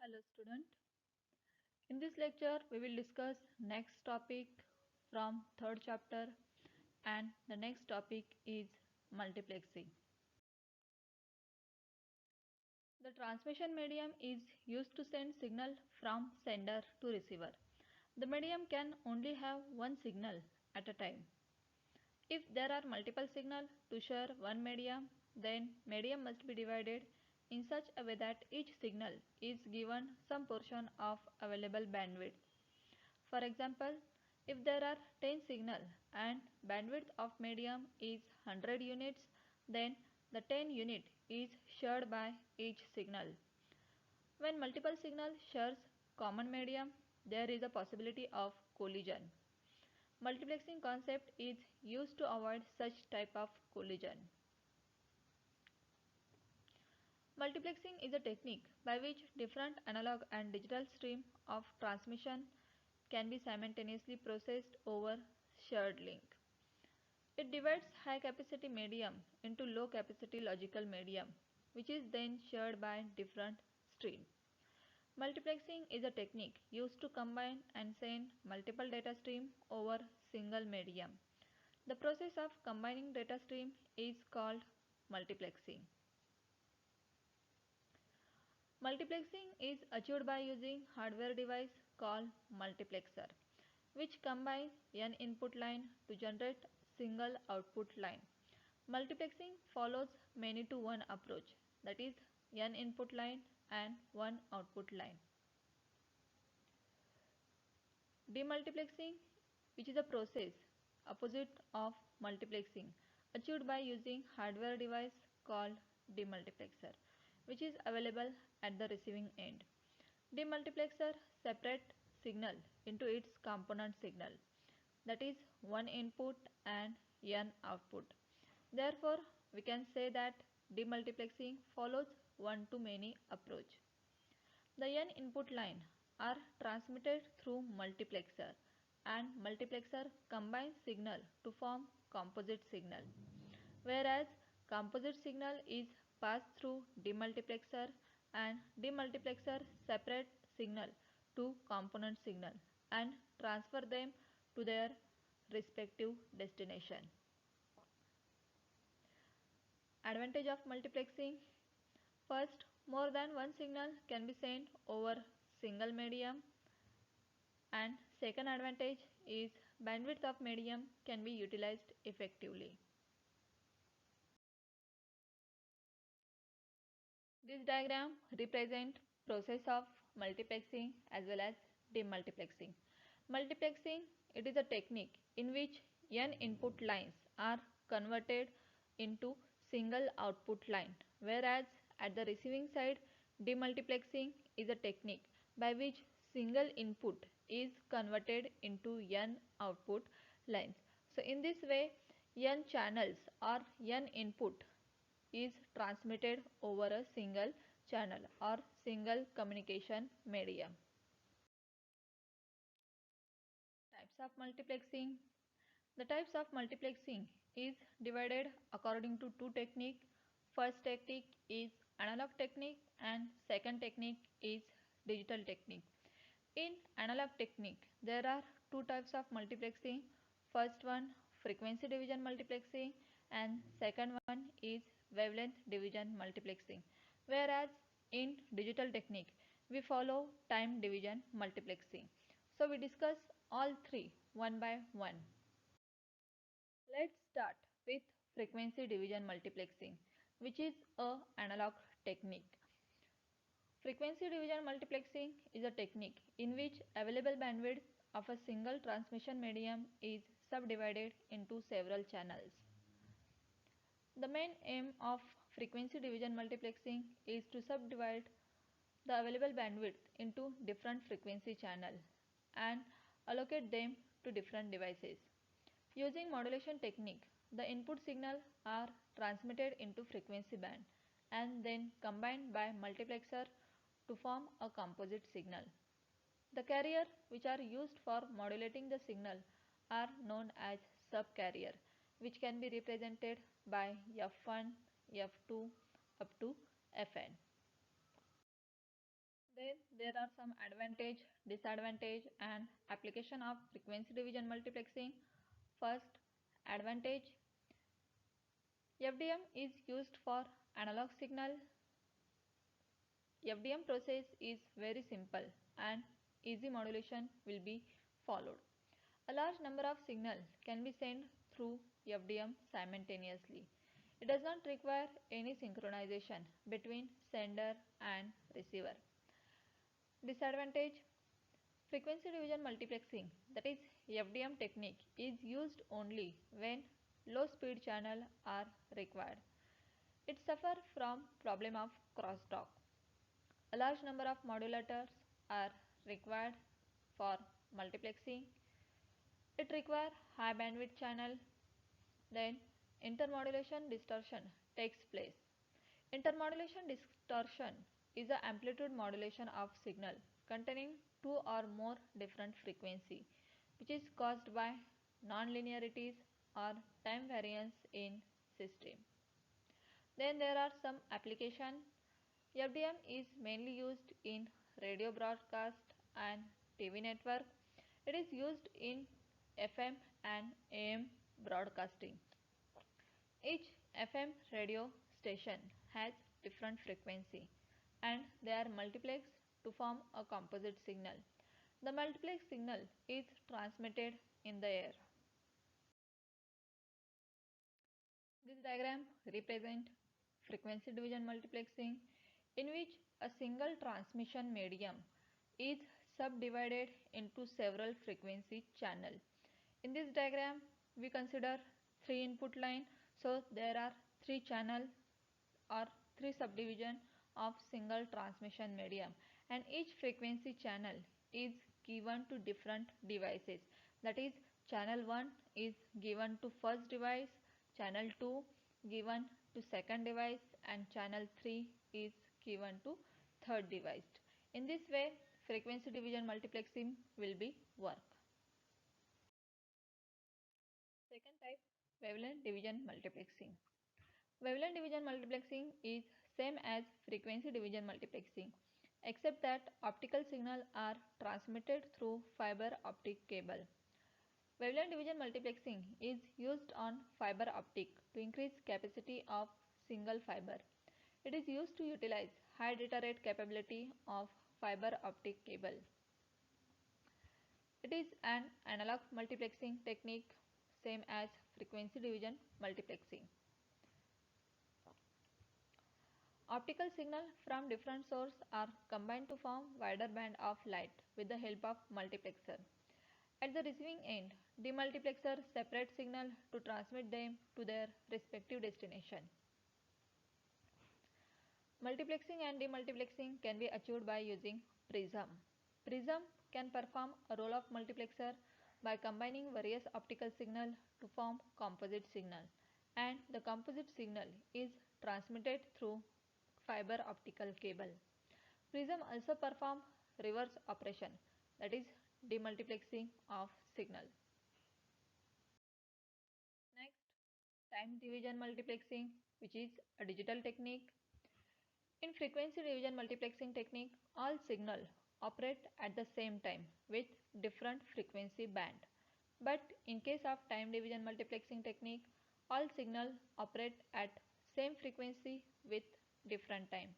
Hello student. In this lecture we will discuss next topic from third chapter and the next topic is multiplexing. The transmission medium is used to send signal from sender to receiver. The medium can only have one signal at a time. If there are multiple signals to share one medium, then medium must be divided in such a way that each signal is given some portion of available bandwidth. For example, if there are 10 signals and bandwidth of medium is 100 units, then the 10 unit is shared by each signal. When multiple signals shares common medium, there is a possibility of collision. Multiplexing concept is used to avoid such type of collision. Multiplexing is a technique by which different analog and digital stream of transmission can be simultaneously processed over shared link. It divides high capacity medium into low capacity logical medium, which is then shared by different streams. Multiplexing is a technique used to combine and send multiple data streams over single medium. The process of combining data stream is called multiplexing. Multiplexing is achieved by using hardware device called multiplexer, which combines n input line to generate single output line. Multiplexing follows many to one approach, that is n input line and one output line. Demultiplexing, which is a process opposite of multiplexing, achieved by using hardware device called demultiplexer, which is available at the receiving end. Demultiplexer separates signal into its component signal, that is one input and n output. Therefore, we can say that demultiplexing follows one-to-many approach. The n input line are transmitted through multiplexer and multiplexer combines signal to form composite signal, whereas composite signal is passed through demultiplexer and demultiplexer separate signal to component signal and transfer them to their respective destination. Advantage of multiplexing: first, more than one signal can be sent over single medium, and second advantage is bandwidth of medium can be utilized effectively. This diagram represents process of multiplexing as well as demultiplexing. Multiplexing, it is a technique in which n input lines are converted into single output line, whereas at the receiving side demultiplexing is a technique by which single input is converted into n output lines. So in this way n channels or n input is transmitted over a single channel or single communication medium. Types of multiplexing. The types of multiplexing is divided according to two techniques. First technique is analog technique and second technique is digital technique. In analog technique, there are two types of multiplexing. First one, frequency division multiplexing, and second one is wavelength division multiplexing. Whereas in digital technique, we follow time division multiplexing. So we discuss all three one by one. Let's start with frequency division multiplexing, which is a analog technique. Frequency division multiplexing is a technique in which available bandwidth of a single transmission medium is subdivided into several channels. The main aim of frequency division multiplexing is to subdivide the available bandwidth into different frequency channels and allocate them to different devices. Using modulation technique, the input signal are transmitted into frequency band and then combined by multiplexer to form a composite signal. The carrier which are used for modulating the signal are known as subcarrier, which can be represented by F1, F2 up to Fn. Then there are some advantage, disadvantage and application of frequency division multiplexing. First, advantage. FDM is used for analog signal. FDM process is very simple and easy modulation will be followed. A large number of signals can be sent through FDM simultaneously. It does not require any synchronization between sender and receiver. Disadvantage. Frequency division multiplexing, that is FDM technique, is used only when low speed channels are required. It suffers from problem of crosstalk. A large number of modulators are required for multiplexing. It requires high bandwidth channel. Then intermodulation distortion takes place. Intermodulation distortion is the amplitude modulation of signal containing two or more different frequency, which is caused by nonlinearities or time variance in system. Then there are some application. FDM is mainly used in radio broadcast and TV network. It is used in FM and AM broadcasting. Each FM radio station has different frequency and they are multiplexed to form a composite signal. The multiplex signal is transmitted in the air. This diagram represents frequency division multiplexing in which a single transmission medium is subdivided into several frequency channels. In this diagram, we consider three input line. So there are three channels or three subdivision of single transmission medium, and each frequency channel is given to different devices. That is, channel 1 is given to first device, channel 2 given to second device, and channel 3 is given to third device. In this way, frequency division multiplexing will be work. Second type, wavelength division multiplexing. Wavelength division multiplexing is same as frequency division multiplexing, except that optical signals are transmitted through fiber optic cable. Wavelength division multiplexing is used on fiber optic to increase capacity of single fiber. It is used to utilize high data rate capability of fiber optic cable. It is an analog multiplexing technique same as frequency division multiplexing. Optical signals from different sources are combined to form wider band of light with the help of multiplexer. At the receiving end, demultiplexer separates signal to transmit them to their respective destination. Multiplexing and demultiplexing can be achieved by using prism. Prism can perform a role of multiplexer by combining various optical signals to form composite signal, and the composite signal is transmitted through fiber optical cable. Prism also perform reverse operation, that is demultiplexing of signal. Next, time division multiplexing, which is a digital technique. In frequency division multiplexing technique, all signals operate at the same time with different frequency band. But in case of time division multiplexing technique, all signals operate at same frequency with different time.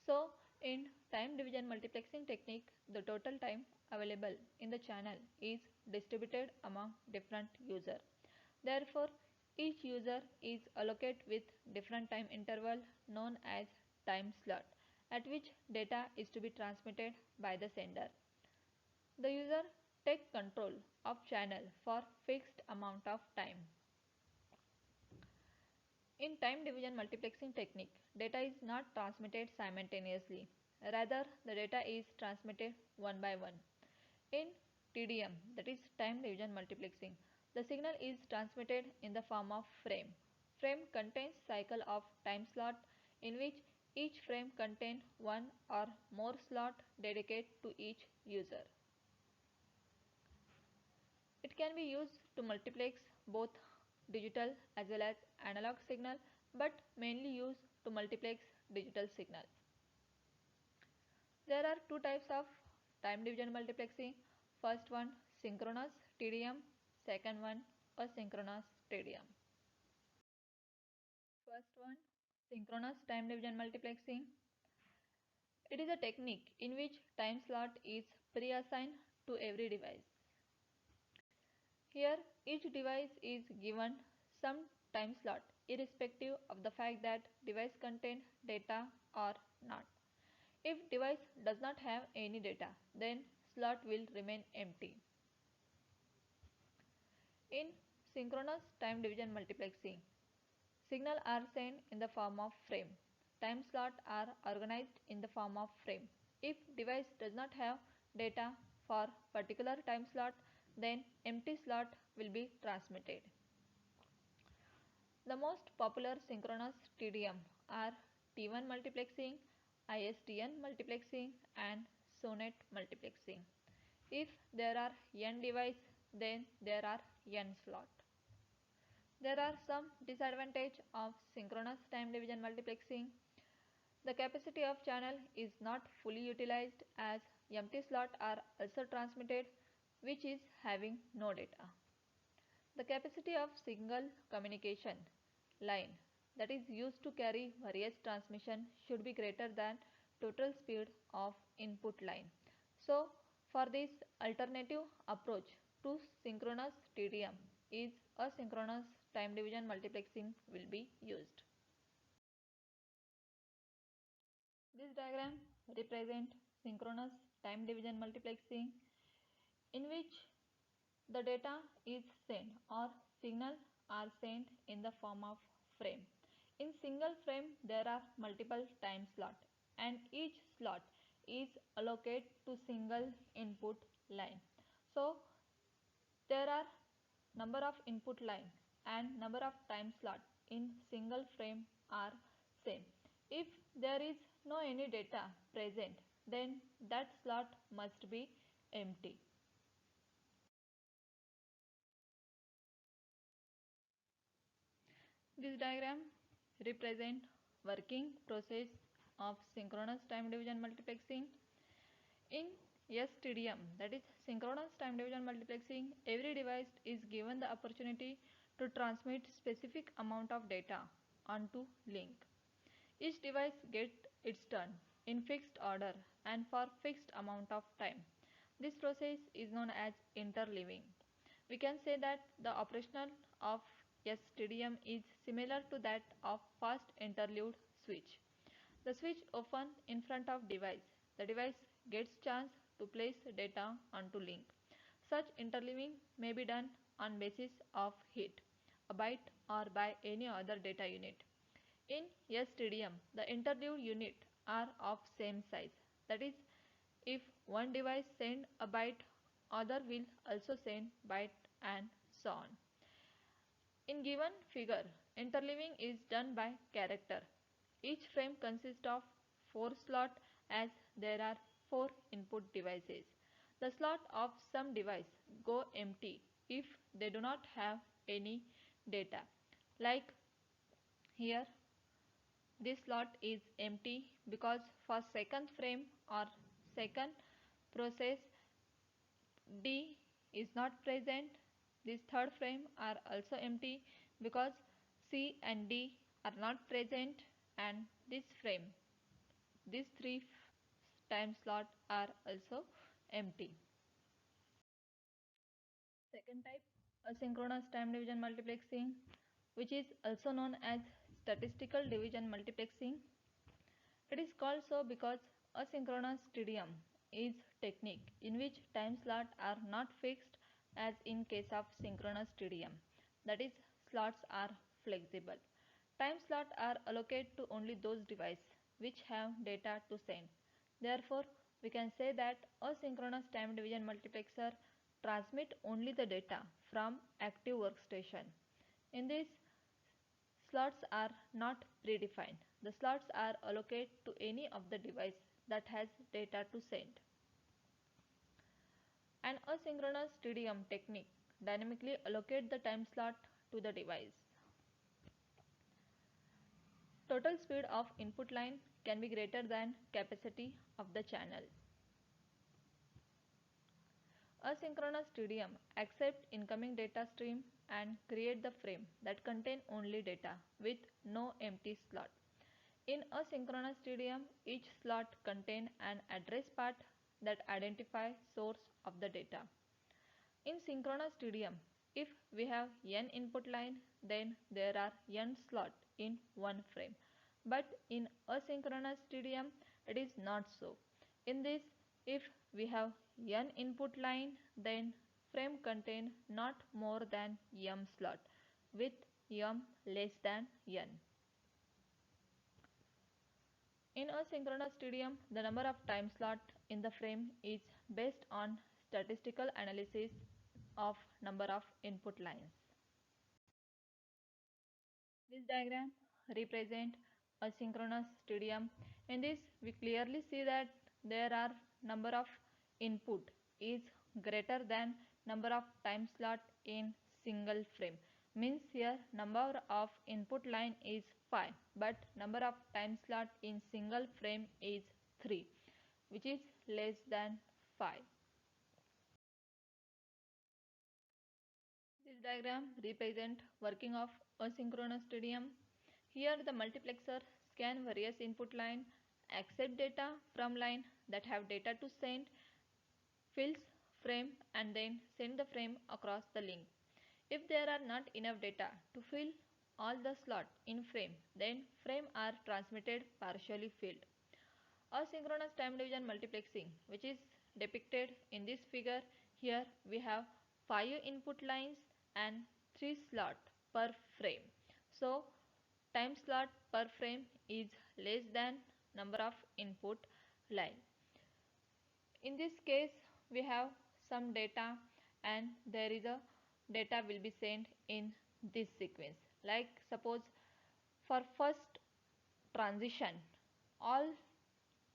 So in time division multiplexing technique, the total time available in the channel is distributed among different users. Therefore, each user is allocated with different time interval known as time slot, at which data is to be transmitted by the sender. The user takes control of channel for fixed amount of time. In time division multiplexing technique, data is not transmitted simultaneously. Rather, the data is transmitted one by one. In TDM, that is time division multiplexing, the signal is transmitted in the form of frame. Frame contains cycle of time slot in which each frame contains one or more slot dedicated to each user. It can be used to multiplex both digital as well as analog signal, but mainly used to multiplex digital signal. There are two types of time division multiplexing. First one synchronous TDM, second one asynchronous TDM. First one synchronous time division multiplexing. It is a technique in which time slot is pre-assigned to every device. Here each device is given some time slot irrespective of the fact that device contains data or not. If device does not have any data, then slot will remain empty. In synchronous time division multiplexing, signals are sent in the form of frame. Time slots are organized in the form of frame. If device does not have data for particular time slot, then empty slot will be transmitted. The most popular synchronous TDM are T1 multiplexing, ISDN multiplexing and SONET multiplexing. If there are n devices, then there are n slots. There are some disadvantages of synchronous time division multiplexing. The capacity of channel is not fully utilized as empty slots are also transmitted, which is having no data. The capacity of single communication line that is used to carry various transmission should be greater than total speed of input line. So, for this alternative approach to synchronous TDM is asynchronous time division multiplexing will be used. This diagram represents synchronous time division multiplexing in which the data is sent or signals are sent in the form of frame. In single frame there are multiple time slots and each slot is allocated to single input line. So there are number of input line and number of time slot in single frame are same. If there is no any data present, then that slot must be empty. This diagram represents working process of synchronous time division multiplexing. In STDM, that is synchronous time division multiplexing, every device is given the opportunity to transmit specific amount of data onto link. Each device gets its turn in fixed order and for fixed amount of time. This process is known as interleaving. We can say that the operational of STDM is similar to that of fast interleaved switch. The switch opens in front of device. The device gets chance to place data onto link. Such interleaving may be done on basis of heat, a byte or by any other data unit. In STDM, the interleaved unit are of same size. That is, if one device send a byte, other will also send byte and so on. In given figure, interleaving is done by character. Each frame consists of 4 slots as there are 4 input devices. The slot of some device go empty if they do not have any data. Like here, this slot is empty because for second frame or second process D is not present. This third frame are also empty because C and D are not present, and this frame, these three time slots are also empty. Second type, asynchronous time division multiplexing, which is also known as statistical division multiplexing. It is called so because asynchronous TDM is technique in which time slots are not fixed as in case of synchronous TDM. That is, slots are flexible. Time slots are allocated to only those devices which have data to send. Therefore, we can say that asynchronous time division multiplexer transmit only the data from active workstation. In this, slots are not predefined. The slots are allocated to any of the device that has data to send. An asynchronous TDM technique dynamically allocate the time slot to the device. total speed of input line can be greater than capacity of the channel. Asynchronous TDM accept incoming data stream and create the frame that contain only data with no empty slot. In asynchronous TDM, each slot contain an address part that identify source of the data. In synchronous TDM, if we have n input line, then there are n slot in one frame. But in asynchronous TDM, it is not so. In this, if we have n input line, then frame contain not more than m slot with m less than n. In asynchronous TDM, the number of time slot in the frame is based on statistical analysis of number of input lines. This diagram represents asynchronous TDM. In this, we clearly see that there are number of input is greater than number of time slot in single frame. Means here number of input line is 5, but number of time slot in single frame is 3, which is less than 5. This diagram represents working of asynchronous TDM. Here the multiplexer scan various input line, accept data from line that have data to send, fills frame and then send the frame across the link. If there are not enough data to fill all the slot in frame, then frame are transmitted partially filled. Asynchronous time division multiplexing, which is depicted in this figure. Here we have 5 input lines and 3 slot per frame. So time slot per frame is less than number of input line. In this case, we have some data and there is a data will be sent in this sequence. Like suppose for first transition, all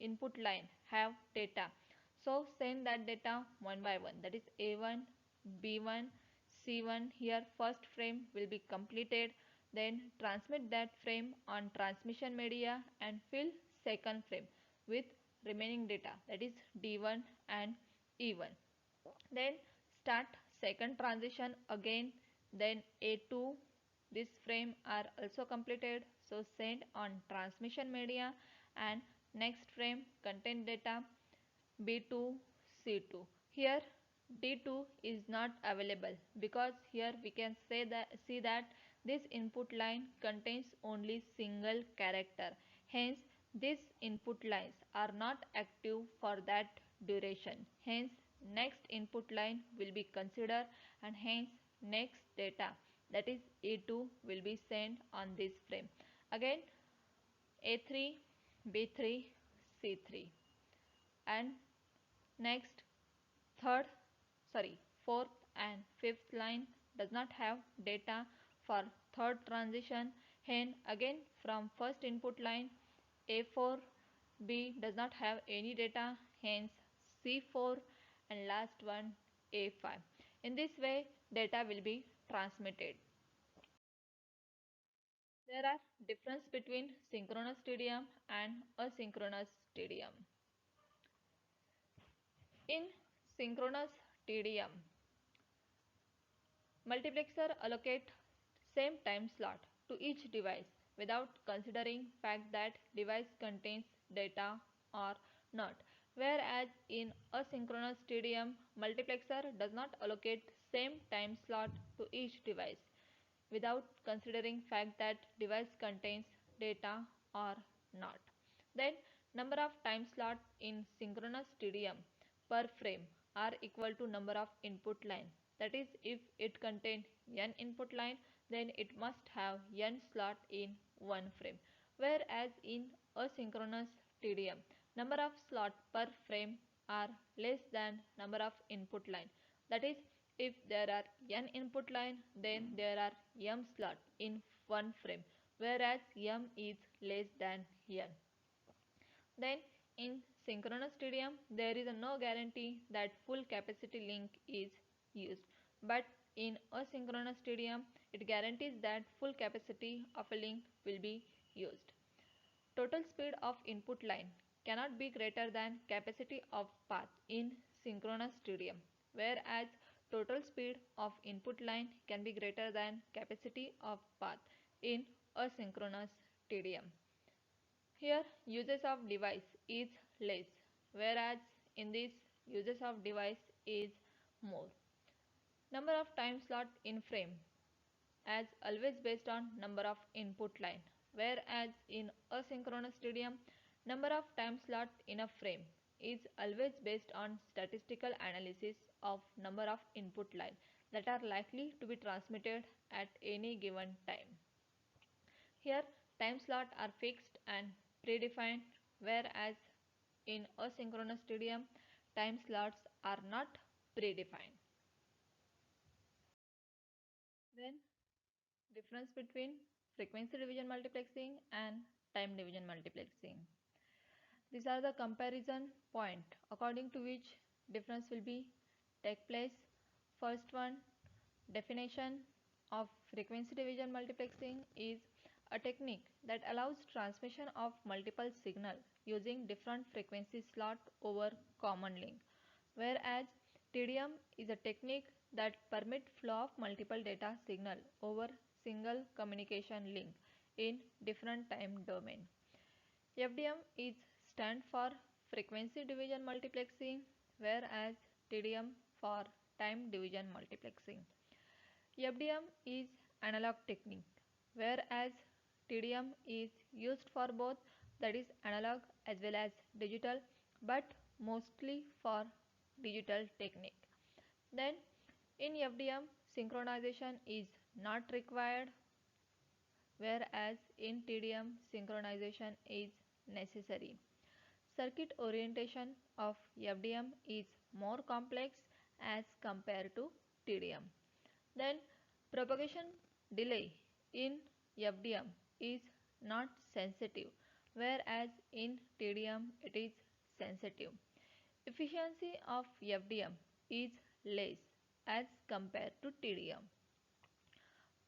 input line have data. So send that data one by one, that is A1, B1, C1. Here first frame will be completed, then transmit that frame on transmission media and fill second frame with remaining data, that is D1 and E1. Then start second transition again, then A2, this frame are also completed, so send on transmission media and next frame contain data B2, C2. Here D2 is not available because here we can see that this input line contains only single character. Hence these input lines are not active for that duration. Hence next input line will be considered and hence next data, that is A2, will be sent on this frame. Again A3, B3, C3 and next fourth and fifth line does not have data for third transition. Hence again from first input line A4, B does not have any data, hence C4 and last one A5. In this way data will be transmitted. There are difference between synchronous TDM and asynchronous TDM. In synchronous TDM, multiplexer allocate same time slot to each device without considering fact that device contains data or not. Whereas in asynchronous TDM, multiplexer does not allocate same time slot to each device without considering fact that device contains data or not. Then number of time slot in synchronous TDM per frame are equal to number of input line. That is, if it contains n input line, then it must have n slot in one frame. Whereas in asynchronous TDM, number of slot per frame are less than number of input line. That is, if there are n input line, then there are m slot in one frame, whereas m is less than n. Then in synchronous TDM, there is no guarantee that full capacity link is used. But in asynchronous TDM, it guarantees that full capacity of a link will be used. Total speed of input line cannot be greater than capacity of path in synchronous TDM, whereas total speed of input line can be greater than capacity of path in asynchronous TDM. Here uses of device is less, whereas in this uses of device is more. Number of time slot in frame as always based on number of input line, whereas in asynchronous TDM number of time slot in a frame is always based on statistical analysis of number of input line that are likely to be transmitted at any given time. Here time slots are fixed and predefined, whereas in asynchronous TDM time slots are not predefined. Then difference between frequency division multiplexing and time division multiplexing. These are the comparison point according to which difference will be take place. First one, definition of frequency division multiplexing is a technique that allows transmission of multiple signal using different frequency slot over common link, whereas TDM is a technique that permit flow of multiple data signal over single communication link in different time domain. FDM is stand for frequency division multiplexing, whereas TDM for time division multiplexing. FDM is analog technique, whereas TDM is used for both, that is analog as well as digital, but mostly for digital technique. Then in FDM synchronization is not required, whereas in TDM synchronization is necessary. Circuit orientation of FDM is more complex as compared to TDM. Then propagation delay in FDM is not sensitive, whereas in TDM it is sensitive. Efficiency of FDM is less as compared to TDM.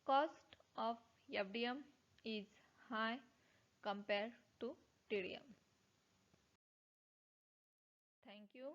Cost of FDM is high compared to TDM. Thank you.